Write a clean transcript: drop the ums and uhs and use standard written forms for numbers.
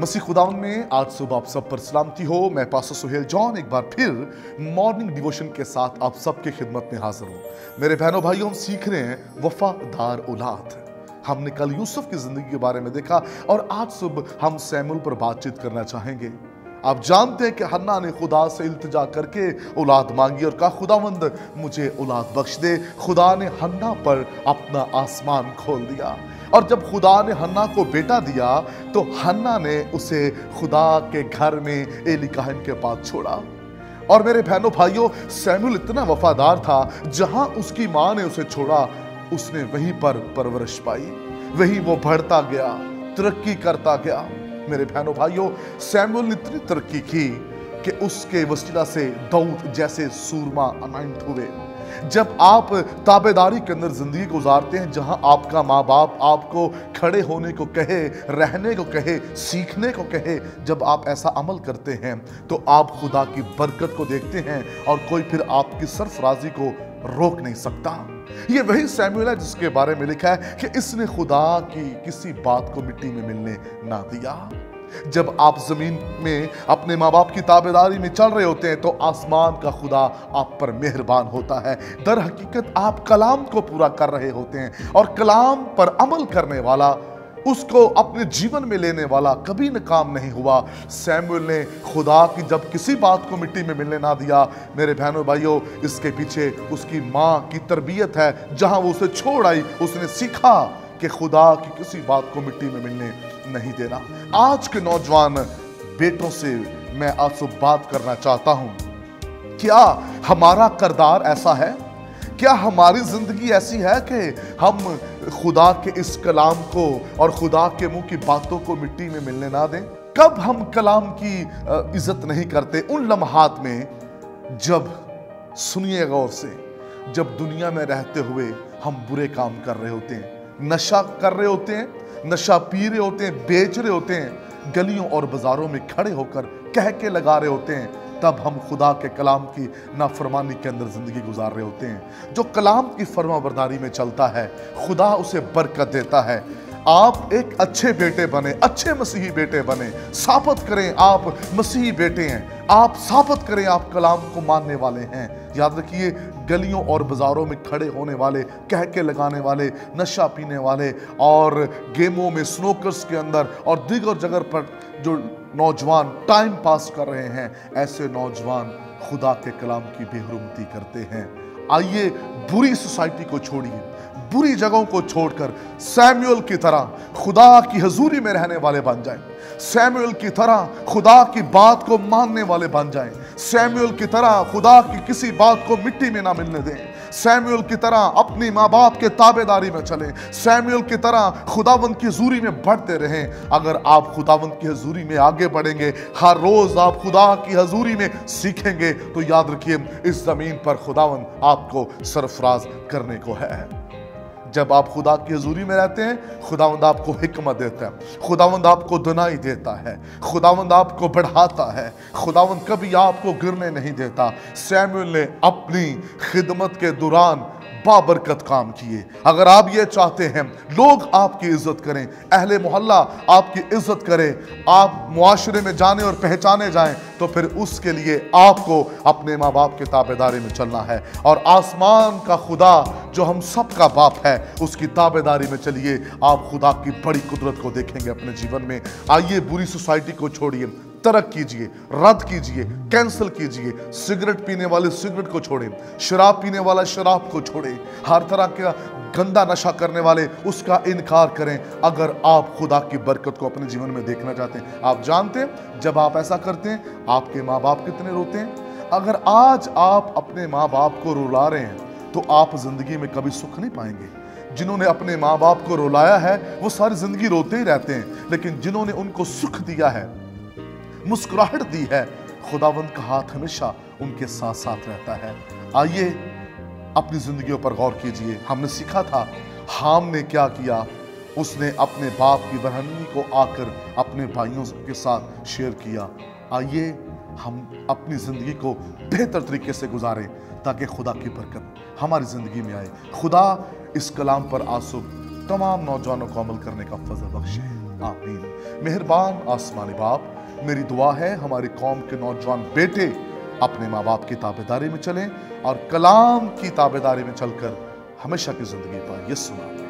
मसीह खुदावंद में आज सुबह आप सब पर सलामती हो। मैं पास्टर सुहेल जॉन एक बार फिर मॉर्निंग डिवोशन के साथ आप सबके खिदमत में हाजिर हूँ। मेरे बहनों भाइयों, हम सीख रहे हैं वफादार औलाद। हमने कल यूसुफ की जिंदगी के बारे में देखा और आज सुबह हम सैमुएल पर बातचीत करना चाहेंगे। आप जानते हैं कि हन्ना ने खुदा से इल्तिजा करके औलाद मांगी और कहा, खुदावंद मुझे औलाद बख्श दे। खुदा ने हन्ना पर अपना आसमान खोल दिया और जब खुदा ने हन्ना को बेटा दिया तो हन्ना ने उसे खुदा के घर में एली काहन के पास छोड़ा। और मेरे बहनों भाइयों, सैमुएल इतना वफादार था, जहां उसकी मां ने उसे छोड़ा उसने वहीं पर परवरिश पाई, वहीं वो बढ़ता गया, तरक्की करता गया। मेरे बहनों भाइयों, सैमुएल ने इतनी तरक्की की कि उसके वसीला से दाऊद जैसे सूरमा अनाइंट हुए। जब आप ताबेदारी के अंदर जिंदगी गुजारते हैं, जहां आपका माँ बाप आपको खड़े होने को कहे, रहने को कहे, सीखने को कहे, जब आप ऐसा अमल करते हैं तो आप खुदा की बरकत को देखते हैं और कोई फिर आपकी सरफराजी को रोक नहीं सकता। ये वही सैमुएल है जिसके बारे में लिखा है कि इसने खुदा की किसी बात को मिट्टी में मिलने ना दिया। जब आप जमीन में अपने माँ बाप की ताबेदारी में चल रहे होते हैं तो आसमान का खुदा आप पर मेहरबान होता है। दर हकीकत आप कलाम को पूरा कर रहे होते हैं और कलाम पर अमल करने वाला, उसको अपने जीवन में लेने वाला कभी नाकाम नहीं हुआ। सैमुएल ने खुदा की जब किसी बात को मिट्टी में मिलने ना दिया, मेरे बहनों भाइयों, इसके पीछे उसकी माँ की तरबियत है। जहां वो उसे छोड़ आई, उसने सीखा कि खुदा की किसी बात को मिट्टी में मिलने नहीं देना। आज के नौजवान बेटों से मैं आपसे बात करना चाहता हूं, क्या हमारा किरदार ऐसा है? क्या हमारी जिंदगी ऐसी है कि हम खुदा के इस कलाम को और खुदा के मुंह की बातों को मिट्टी में मिलने ना दें? कब हम कलाम की इज्जत नहीं करते? उन लम्हात में जब, सुनिए गौर से, जब दुनिया में रहते हुए हम बुरे काम कर रहे होते हैं, नशा कर रहे होते हैं, नशा पी रहे होते हैं, बेच रहे होते हैं, गलियों और बाजारों में खड़े होकर कह के लगा रहे होते हैं, तब हम खुदा के कलाम की नाफरमानी के अंदर जिंदगी गुजार रहे होते हैं। जो कलाम की फरमाबरदारी में चलता है, खुदा उसे बरकत देता है। आप एक अच्छे बेटे बने, अच्छे मसीही बेटे बने, साबित करें आप मसीही बेटे हैं, आप साबित करें आप कलाम को मानने वाले हैं। याद रखिए, गलियों और बाजारों में खड़े होने वाले, कह के लगाने वाले, नशा पीने वाले और गेमों में, स्नोकर्स के अंदर और दीगर जगह पर जो नौजवान टाइम पास कर रहे हैं, ऐसे नौजवान खुदा के कलाम की बेहुरमती करते हैं। आइए बुरी सोसाइटी को छोड़िए, बुरी जगहों को छोड़कर सैमुएल की तरह खुदा की हजूरी में रहने वाले बन जाएं। सैमुएल की तरह खुदा की बात को मानने वाले बन जाएं। सैमुएल की तरह खुदा की किसी बात को मिट्टी में ना मिलने दें। सैमुएल की तरह अपनी माँ बाप के ताबेदारी में चलें। सैमुएल की तरह खुदावंद की हजूरी में बढ़ते रहें। अगर आप खुदावंद की हजूरी में आगे बढ़ेंगे, हर रोज आप खुदा की हजूरी में सीखेंगे, तो याद रखिए, इस जमीन पर खुदावंद आपको सरफराज करने को है। जब आप खुदा की हजूरी में रहते हैं, खुदावंद आपको हिकमत देता है, खुदावंद आपको दुनाई देता है, खुदावंद आपको बढ़ाता है, खुदावंद कभी आपको गिरने नहीं देता। सैमुएल ने अपनी खिदमत के दौरान बाबरकत काम किए। अगर आप ये चाहते हैं लोग आपकी इज्जत करें, अहले मोहल्ला आपकी इज्जत करें, आप मुआशरे में जाने और पहचाने जाएं, तो फिर उसके लिए आपको अपने माँ बाप की ताबेदारी में चलना है। और आसमान का खुदा जो हम सब का बाप है, उसकी ताबेदारी में चलिए, आप खुदा की बड़ी कुदरत को देखेंगे अपने जीवन में। आइए बुरी सोसाइटी को छोड़िए, तरक कीजिए, रद्द कीजिए, कैंसिल कीजिए। सिगरेट पीने वाले सिगरेट को छोड़ें, शराब पीने वाला शराब को छोड़ें, हर तरह का गंदा नशा करने वाले उसका इनकार करें। अगर आप खुदा की बरकत को अपने जीवन में देखना चाहते हैं, आप जानते हैं जब आप ऐसा करते हैं आपके माँ बाप कितने रोते हैं। अगर आज आप अपने माँ बाप को रुला रहे हैं तो आप जिंदगी में कभी सुख नहीं पाएंगे। जिन्होंने अपने माँ बाप को रुलाया है वो सारी जिंदगी रोते ही रहते हैं, लेकिन जिन्होंने उनको सुख दिया है, मुस्कुराहट दी है, खुदावंद का हाथ हमेशा उनके साथ साथ रहता है। आइए अपनी जिंदगियों पर गौर कीजिए। हमने सीखा था हाम ने क्या किया, उसने अपने बाप की बरहनी को आकर अपने भाइयों के साथ शेयर किया। आइए हम अपनी जिंदगी को बेहतर तरीके से गुजारें ताकि खुदा की बरकत हमारी जिंदगी में आए। खुदा इस कलाम पर आंसू तमाम नौजवानों को अमल करने का फजल बख्शे। आमीन। मेहरबान आसमानी बाप, मेरी दुआ है हमारी कौम के नौजवान बेटे अपने माँ बाप की ताबेदारी में चलें और कलाम की ताबेदारी में चलकर हमेशा की जिंदगी पाए। यीशु नाम में।